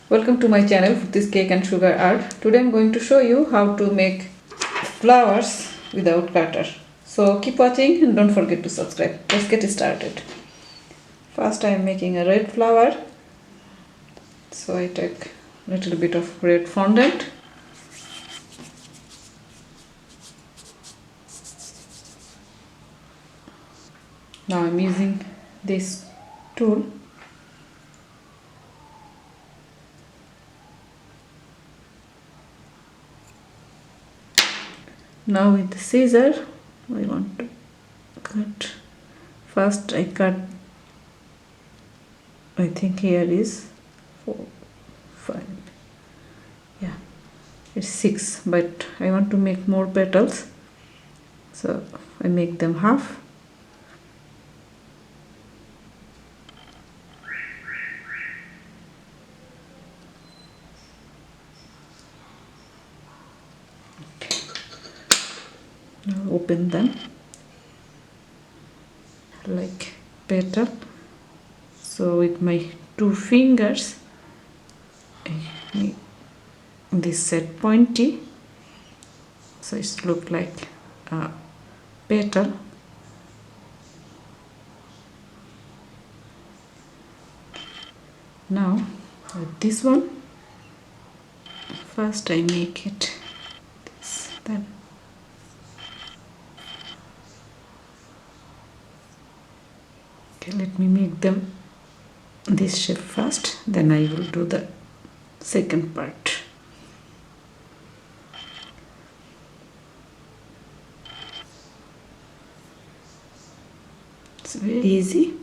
Welcome to my channel Furty's Cake and Sugar Art. Today I'm going to show you how to make flowers without cutter. So keep watching and don't forget to subscribe. Let's get started. First I am making a red flower. So I take a little bit of red fondant. Now I'm using this tool. Now with the scissor, I want to cut. First I cut, I think here is 4, 5, yeah, it's 6, but I want to make more petals, so I make them half. Now open them like petal. So with my 2 fingers I make this set pointy, so it looks like a petal. Now with this one, first I make it this, then let me make them this shape first, then I will do the second part. It's very easy.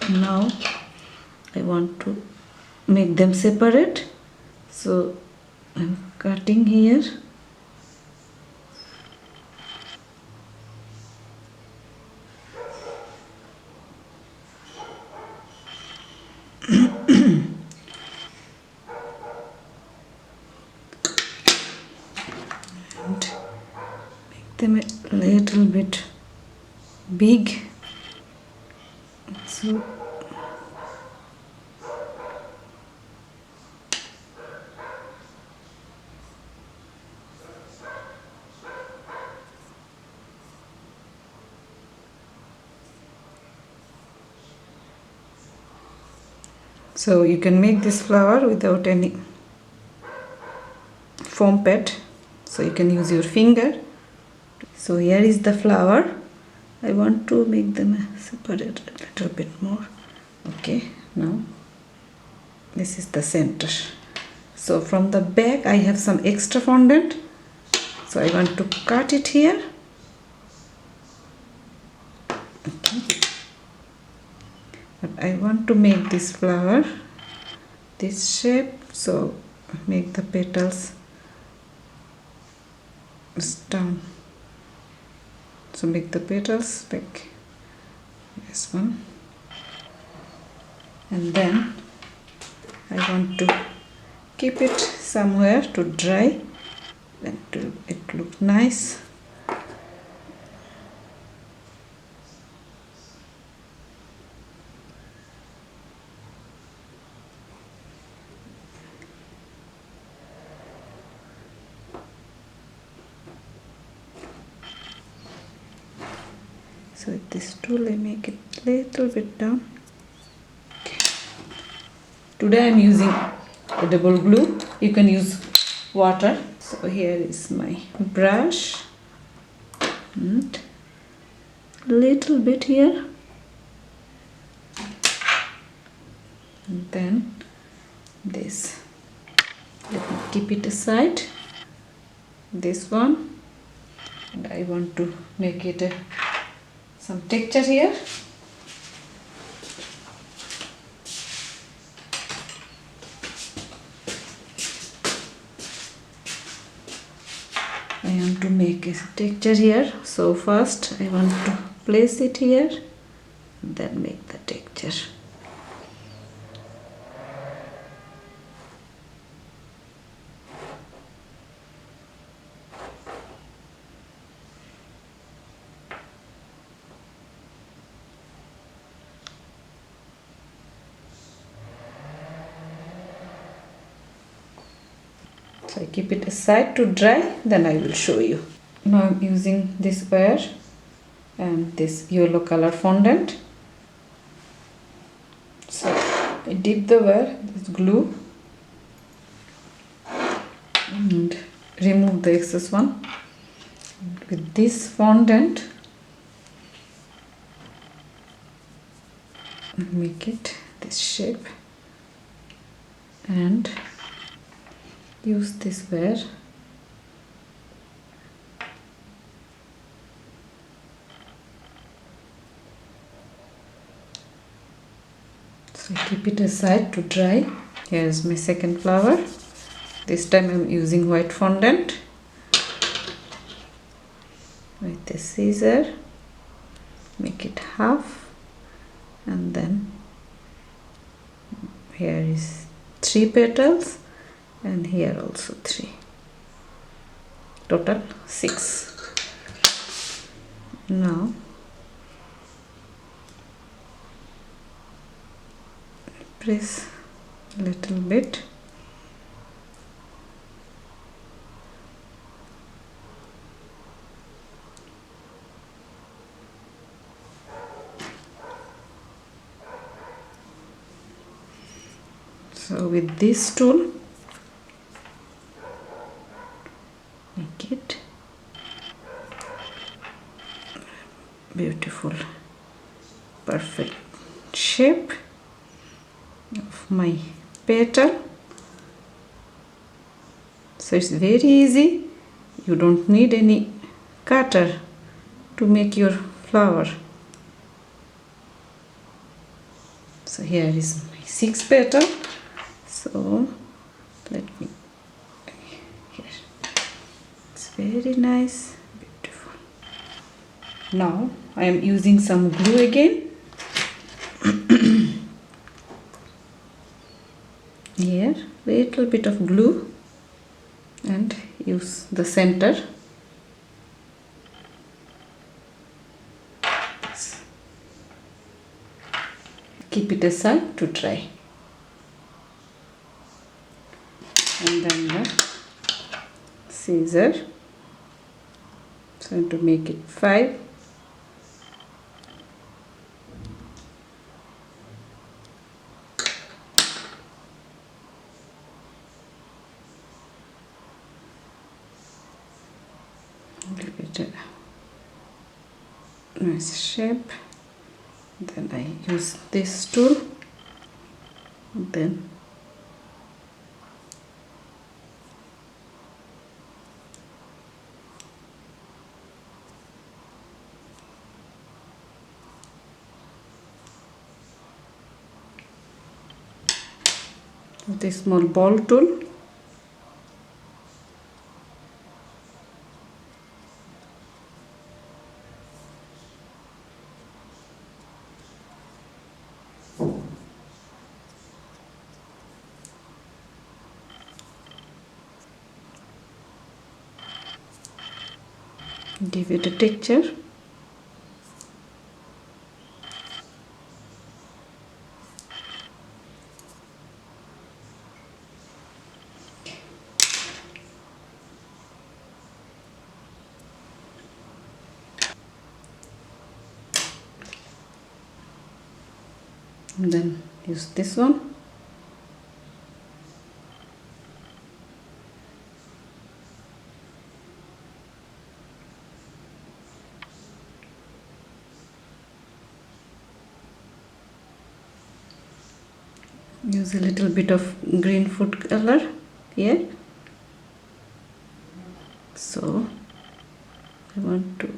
Now I want to make them separate, so I'm cutting here. And make them a little bit big. So you can make this flower without any foam pad, so you can use your finger. So here is the flower. I want to make them separate a little bit more. Okay, now this is the center. So from the back I have some extra fondant, so I want to cut it here. Okay. But I want to make this flower this shape, so make the petals down. So make the petals like this one, and then I want to keep it somewhere to dry and to it look nice. So with this tool I make it a little bit down. Okay. Today I am using edible glue. You can use water. So here is my brush and a little bit here, and then this. Let me keep it aside. This one, and I want to make it some texture here. I want to make a texture here, so first I want to place it here and then make the texture. So I keep it aside to dry, then I will show you. Now I'm using this wire and this yellow color fondant. So I dip the wire with glue and remove the excess one. With this fondant, make it this shape and use this wire so keep it aside to dry. Here is my second flower. This time I'm using white fondant. With the scissor, make it half, and then here is 3 petals and here also 3, total 6. Now press a little bit. So with this tool, make it beautiful, perfect shape of my petal. So it's very easy. You don't need any cutter to make your flower. So here is my 6 petal. So let me here. It's very nice, beautiful. Now I am using some glue again. Here little bit of glue and use the center. Keep it aside to dry. And then the scissor, so to make it 5. Give it a nice shape. Then I use this tool. Then this small ball tool. Give it a texture. And then use this one. Use a little bit of green food color here. So I want to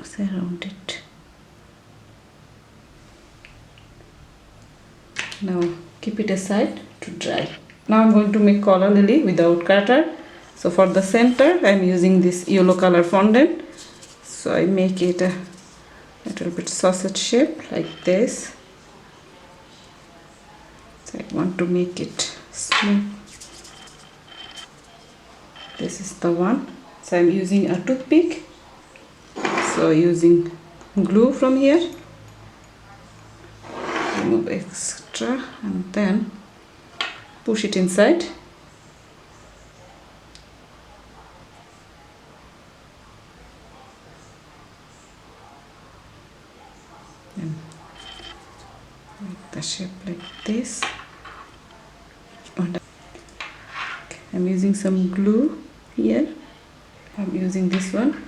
surround it. Now keep it aside to dry. Now I'm going to make cola lily without cutter. So for the center I'm using this yellow color fondant. So I make it a little bit sausage shape like this. So I want to make it smooth. This is the one. So I'm using a toothpick. So using glue from here. Remove extra and then push it inside. shape like this. And I'm using some glue here. I'm using this one.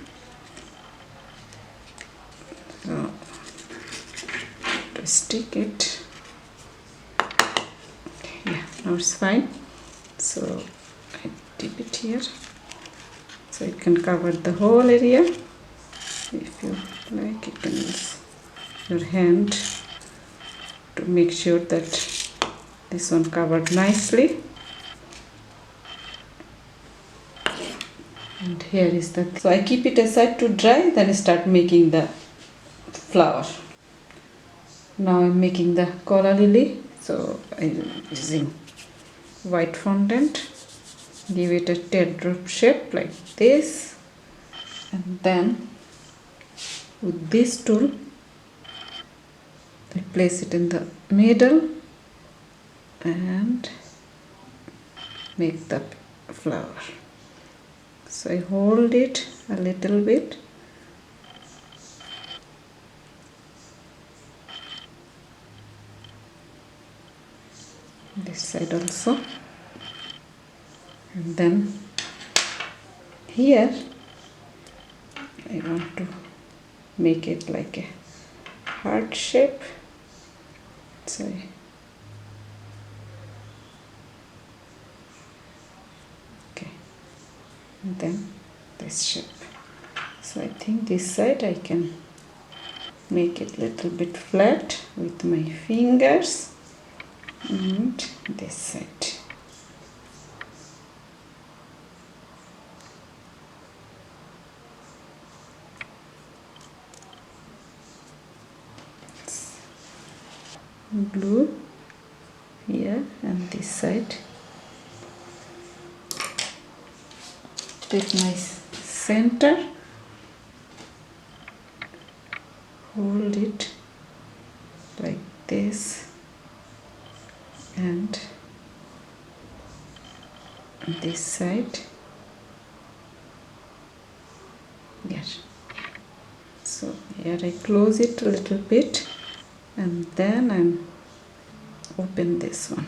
So to stick it. Yeah, now it's fine. So I dip it here so it can cover the whole area. If you like, you can use your hand to make sure that this one covered nicely. And here is the, so I keep it aside to dry, then I start making the flower. Now I'm making the cola lily. So I'm using white fondant, give it a teardrop shape like this, and then with this tool I place it in the middle and make the flower. So I hold it a little bit this side also, and then here I want to make it like a heart shape. So okay, and then this shape. So I think this side I can make it little bit flat with my fingers, and this side. Glue here and this side. Take my center, hold it like this, and this side. Yes. So here I close it a little bit, and then I'm open this one.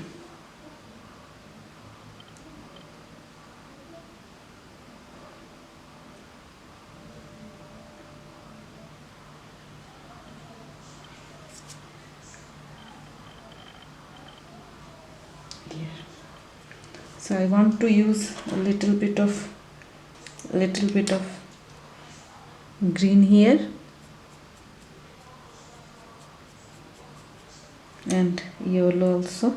Here. So I want to use a little bit of green here and yellow also.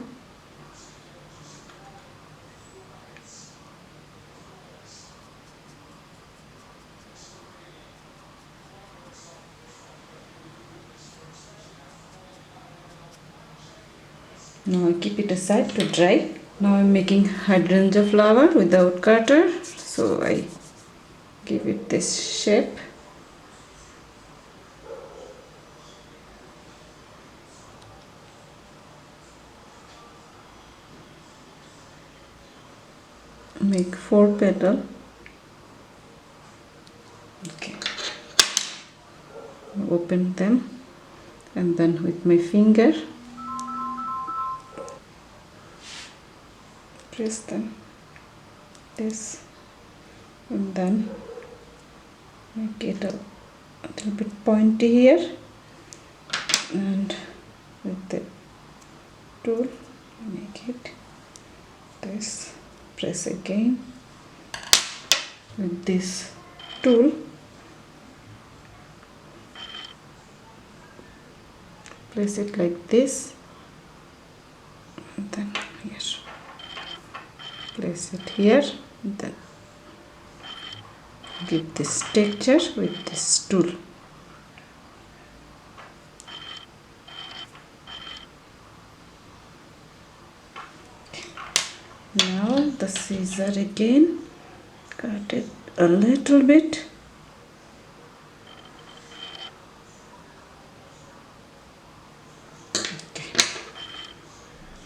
Now I keep it aside to dry. Now I'm making hydrangea flower without cutter, so I give it this shape. Make 4 petals. Okay. Open them, and then with my finger press them this, and then make it a little bit pointy here, and with the tool make it this. Press again with this tool. Place it like this, and then here. Place it here, and then give this texture with this tool. Now the scissor again, cut it a little bit. Okay.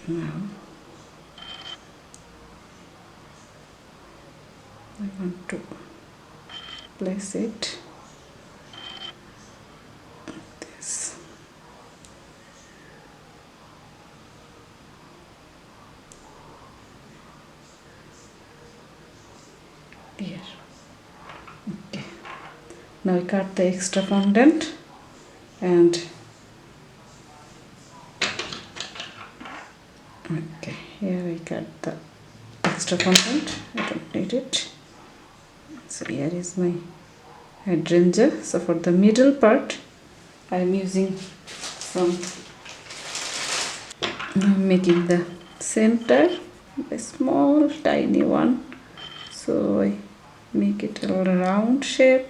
Now I want to place it like this. here. Okay. Now we cut the extra fondant and okay, here we cut the extra fondant. I don't need it. So here is my hydrangea. So for the middle part I am using some, I'm making the center, a small tiny one, so I make it a round shape.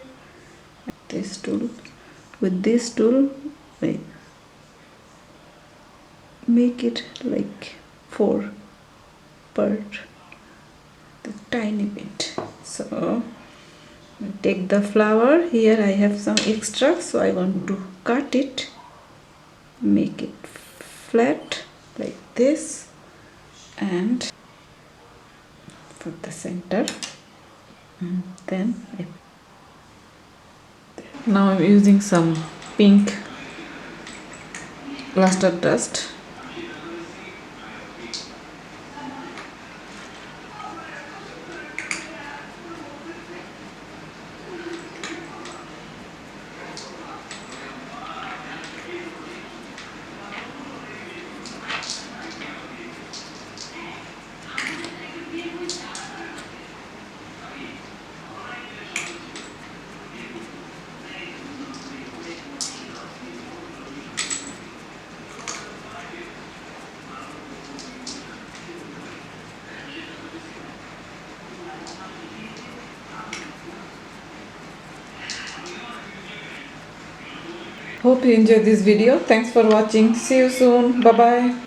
This tool, with this tool I make it like 4 part, the tiny bit. So I take the flower. Here I have some extra, so I want to cut it, make it flat like this, and for the center, and then now I'm using some pink luster dust. Hope you enjoyed this video. Thanks for watching. See you soon. Bye bye.